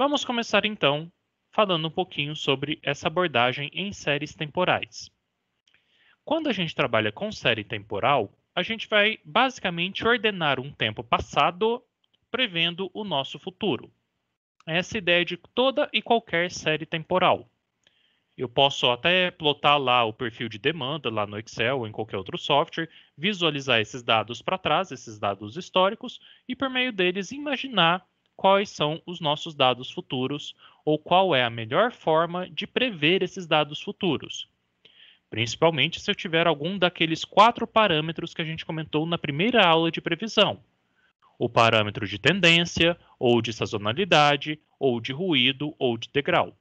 Vamos começar então falando um pouquinho sobre essa abordagem em séries temporais. Quando a gente trabalha com série temporal, a gente vai basicamente ordenar um tempo passado prevendo o nosso futuro. Essa é a ideia de toda e qualquer série temporal. Eu posso até plotar lá o perfil de demanda lá no Excel ou em qualquer outro software, visualizar esses dados para trás, esses dados históricos, e por meio deles imaginar quais são os nossos dados futuros ou qual é a melhor forma de prever esses dados futuros. Principalmente se eu tiver algum daqueles 4 parâmetros que a gente comentou na primeira aula de previsão. O parâmetro de tendência, ou de sazonalidade, ou de ruído, ou de degrau.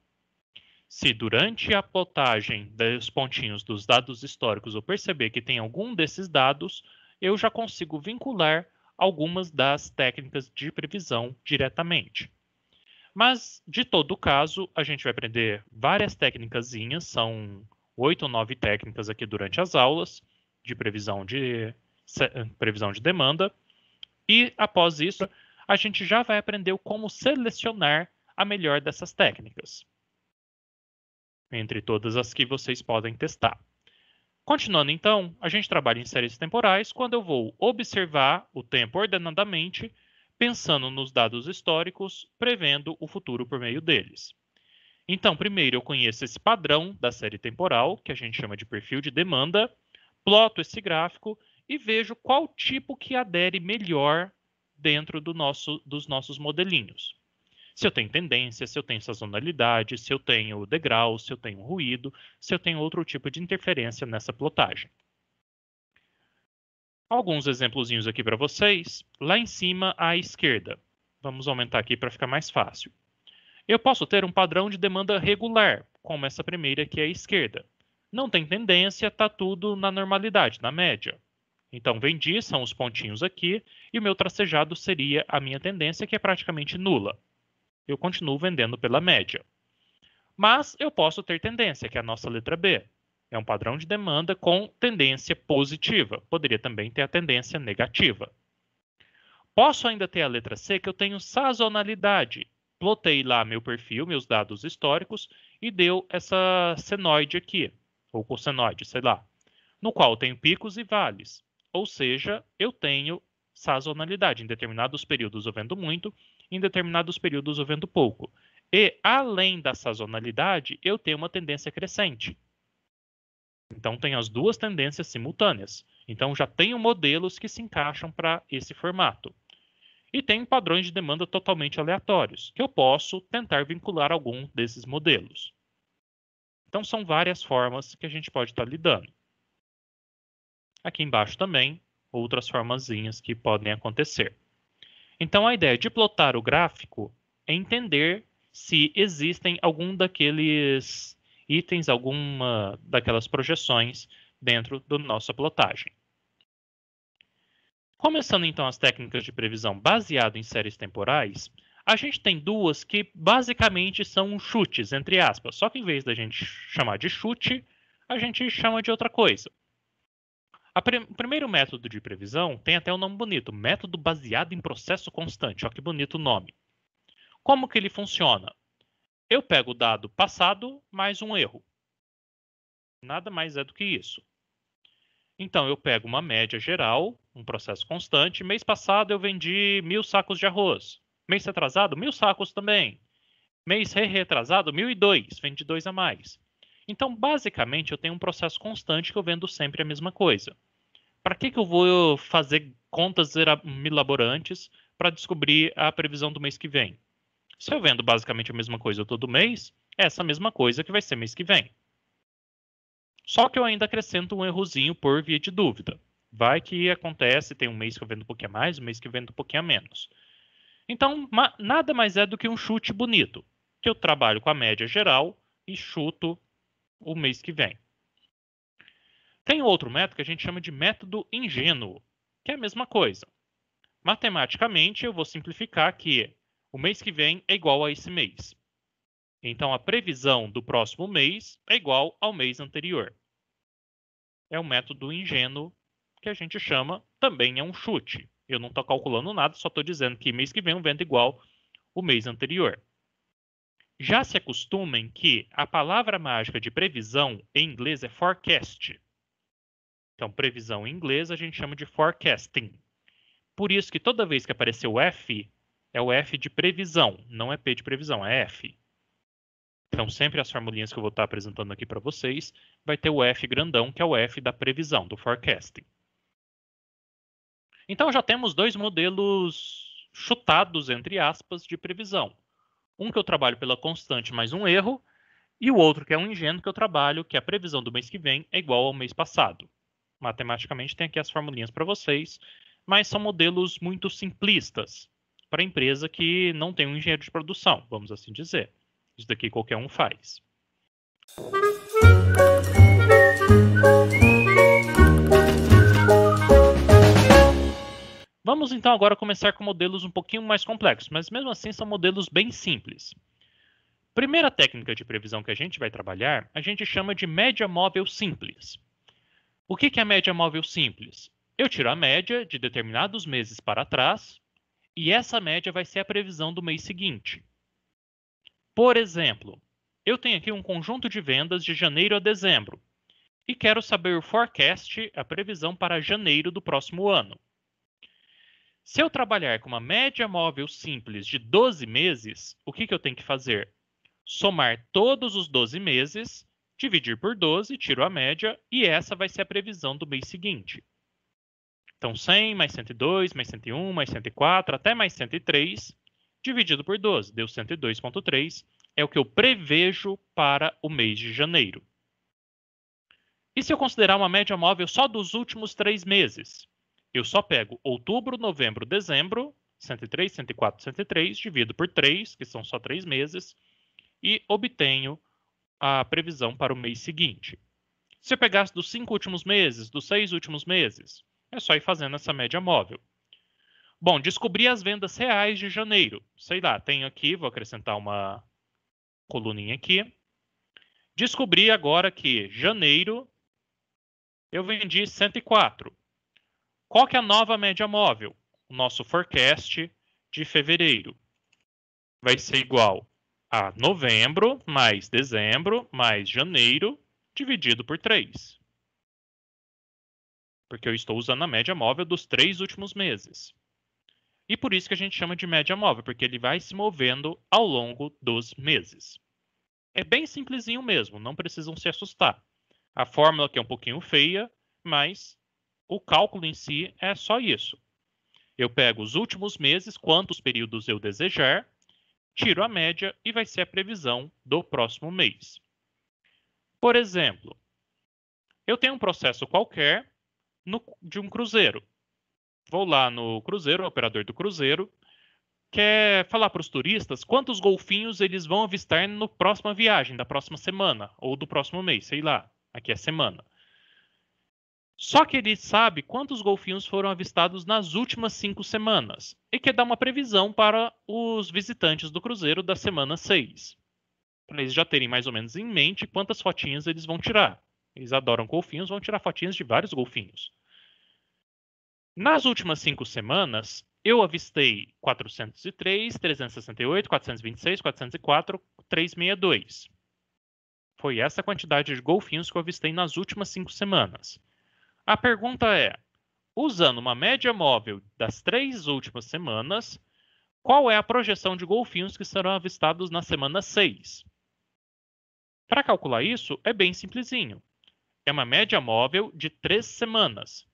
Se durante a plotagem dos pontinhos dos dados históricos eu perceber que tem algum desses dados, eu já consigo vincular algumas das técnicas de previsão diretamente. Mas, de todo caso, a gente vai aprender várias técnicazinhas, são 8 ou 9 técnicas aqui durante as aulas de previsão de demanda. E, após isso, a gente já vai aprender como selecionar a melhor dessas técnicas, entre todas as que vocês podem testar. Continuando então, a gente trabalha em séries temporais quando eu vou observar o tempo ordenadamente, pensando nos dados históricos, prevendo o futuro por meio deles. Então, primeiro eu conheço esse padrão da série temporal, que a gente chama de perfil de demanda, ploto esse gráfico e vejo qual tipo que adere melhor dentro dos nossos modelinhos. Se eu tenho tendência, se eu tenho sazonalidade, se eu tenho degrau, se eu tenho ruído, se eu tenho outro tipo de interferência nessa plotagem. Alguns exemplozinhos aqui para vocês. Lá em cima à esquerda. Vamos aumentar aqui para ficar mais fácil. Eu posso ter um padrão de demanda regular, como essa primeira aqui à esquerda. Não tem tendência, está tudo na normalidade, na média. Então, vendi, são os pontinhos aqui, e o meu tracejado seria a minha tendência, que é praticamente nula. Eu continuo vendendo pela média. Mas eu posso ter tendência, que é a nossa letra B. É um padrão de demanda com tendência positiva. Poderia também ter a tendência negativa. Posso ainda ter a letra C, que eu tenho sazonalidade. Plotei lá meu perfil, meus dados históricos, e deu essa senoide aqui, ou cossenoide, sei lá, no qual eu tenho picos e vales. Ou seja, eu tenho sazonalidade. Em determinados períodos eu vendo muito, em determinados períodos eu vendo pouco. E, além da sazonalidade, eu tenho uma tendência crescente. Então, tem as duas tendências simultâneas. Então, já tenho modelos que se encaixam para esse formato. E tem padrões de demanda totalmente aleatórios, que eu posso tentar vincular algum desses modelos. Então, são várias formas que a gente pode estar lidando. Aqui embaixo também, outras formazinhas que podem acontecer. Então, a ideia de plotar o gráfico é entender se existem algum daqueles itens, alguma daquelas projeções dentro da nossa plotagem. Começando então as técnicas de previsão baseado em séries temporais, a gente tem duas que basicamente são chutes, entre aspas. Só que em vez da gente chamar de chute, a gente chama de outra coisa. O primeiro método de previsão tem até um nome bonito, método baseado em processo constante. Olha que bonito o nome. Como que ele funciona? Eu pego o dado passado mais um erro. Nada mais é do que isso. Então, eu pego uma média geral, um processo constante. Mês passado eu vendi 1.000 sacos de arroz. Mês retrasado, 1.000 sacos também. Mês retrasado, 1.002, vendi 2 a mais. Então, basicamente, eu tenho um processo constante que eu vendo sempre a mesma coisa. Para que eu vou fazer contas milaborantes para descobrir a previsão do mês que vem? Se eu vendo basicamente a mesma coisa todo mês, é essa mesma coisa que vai ser mês que vem. Só que eu ainda acrescento um errozinho por via de dúvida. Vai que acontece, tem um mês que eu vendo um pouquinho a mais, um mês que eu vendo um pouquinho a menos. Então, nada mais é do que um chute bonito, que eu trabalho com a média geral e chuto o mês que vem. Tem outro método que a gente chama de método ingênuo, que é a mesma coisa. Matematicamente, eu vou simplificar que o mês que vem é igual a esse mês. Então, a previsão do próximo mês é igual ao mês anterior. É um método ingênuo que a gente chama, também é um chute. Eu não estou calculando nada, só estou dizendo que mês que vem eu vendo igual o mês anterior. Já se acostumem que a palavra mágica de previsão em inglês é forecast. Então, previsão em inglês a gente chama de forecasting. Por isso que toda vez que aparecer o F, é o F de previsão, não é P de previsão, é F. Então, sempre as formulinhas que eu vou estar apresentando aqui para vocês, vai ter o F grandão, que é o F da previsão, do forecasting. Então, já temos dois modelos chutados, entre aspas, de previsão. Um que eu trabalho pela constante mais um erro, e o outro que é um ingênuo que eu trabalho, que a previsão do mês que vem é igual ao mês passado. Matematicamente, tem aqui as formulinhas para vocês, mas são modelos muito simplistas para a empresa que não tem um engenheiro de produção, vamos assim dizer. Isso daqui qualquer um faz. Vamos então agora começar com modelos um pouquinho mais complexos, mas mesmo assim são modelos bem simples. Primeira técnica de previsão que a gente vai trabalhar, a gente chama de média móvel simples. O que é a média móvel simples? Eu tiro a média de determinados meses para trás e essa média vai ser a previsão do mês seguinte. Por exemplo, eu tenho aqui um conjunto de vendas de janeiro a dezembro e quero saber o forecast, a previsão para janeiro do próximo ano. Se eu trabalhar com uma média móvel simples de 12 meses, o que eu tenho que fazer? Somar todos os 12 meses, dividir por 12, tiro a média, e essa vai ser a previsão do mês seguinte. Então, 100 mais 102, mais 101, mais 104, até mais 103, dividido por 12, deu 102,3, é o que eu prevejo para o mês de janeiro. E se eu considerar uma média móvel só dos últimos 3 meses? Eu só pego outubro, novembro, dezembro, 103, 104, 103, divido por 3, que são só 3 meses, e obtenho a previsão para o mês seguinte. Se eu pegasse dos 5 últimos meses, dos 6 últimos meses, é só ir fazendo essa média móvel. Bom, descobri as vendas reais de janeiro. Sei lá, tenho aqui, vou acrescentar uma coluninha aqui. Descobri agora que janeiro eu vendi 104. Qual que é a nova média móvel? O nosso forecast de fevereiro vai ser igual a novembro mais dezembro mais janeiro dividido por 3. Porque eu estou usando a média móvel dos 3 últimos meses. E por isso que a gente chama de média móvel, porque ele vai se movendo ao longo dos meses. É bem simplesinho mesmo, não precisam se assustar. A fórmula aqui é um pouquinho feia, mas o cálculo em si é só isso. Eu pego os últimos meses, quantos períodos eu desejar, tiro a média e vai ser a previsão do próximo mês. Por exemplo, eu tenho um processo qualquer de um cruzeiro. Vou lá no cruzeiro, o operador do cruzeiro, quer falar para os turistas quantos golfinhos eles vão avistar na próxima viagem, da próxima semana, ou do próximo mês, sei lá, aqui é semana. Só que ele sabe quantos golfinhos foram avistados nas últimas 5 semanas e quer dar uma previsão para os visitantes do cruzeiro da semana 6. Para eles já terem mais ou menos em mente quantas fotinhas eles vão tirar. Eles adoram golfinhos, vão tirar fotinhas de vários golfinhos. Nas últimas 5 semanas, eu avistei 403, 368, 426, 404, 362. Foi essa quantidade de golfinhos que eu avistei nas últimas 5 semanas. A pergunta é, usando uma média móvel das 3 últimas semanas, qual é a projeção de golfinhos que serão avistados na semana 6? Para calcular isso, é bem simplesinho. É uma média móvel de 3 semanas.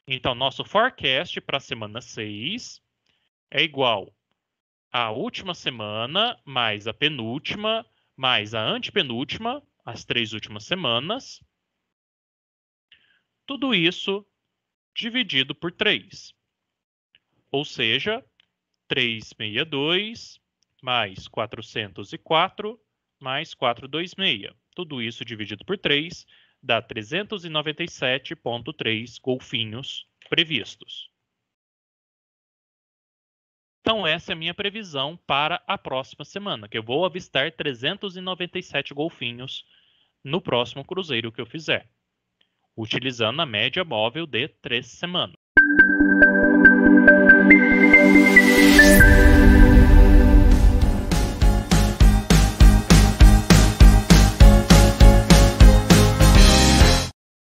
Então, nosso forecast para a semana 6 é igual à última semana, mais a penúltima, mais a antepenúltima, as 3 últimas semanas. Tudo isso dividido por 3. Ou seja, 362 mais 404 mais 426. Tudo isso dividido por 3 dá 397,3 golfinhos previstos. Então, essa é a minha previsão para a próxima semana, que eu vou avistar 397 golfinhos no próximo cruzeiro que eu fizer, utilizando a média móvel de 3 semanas.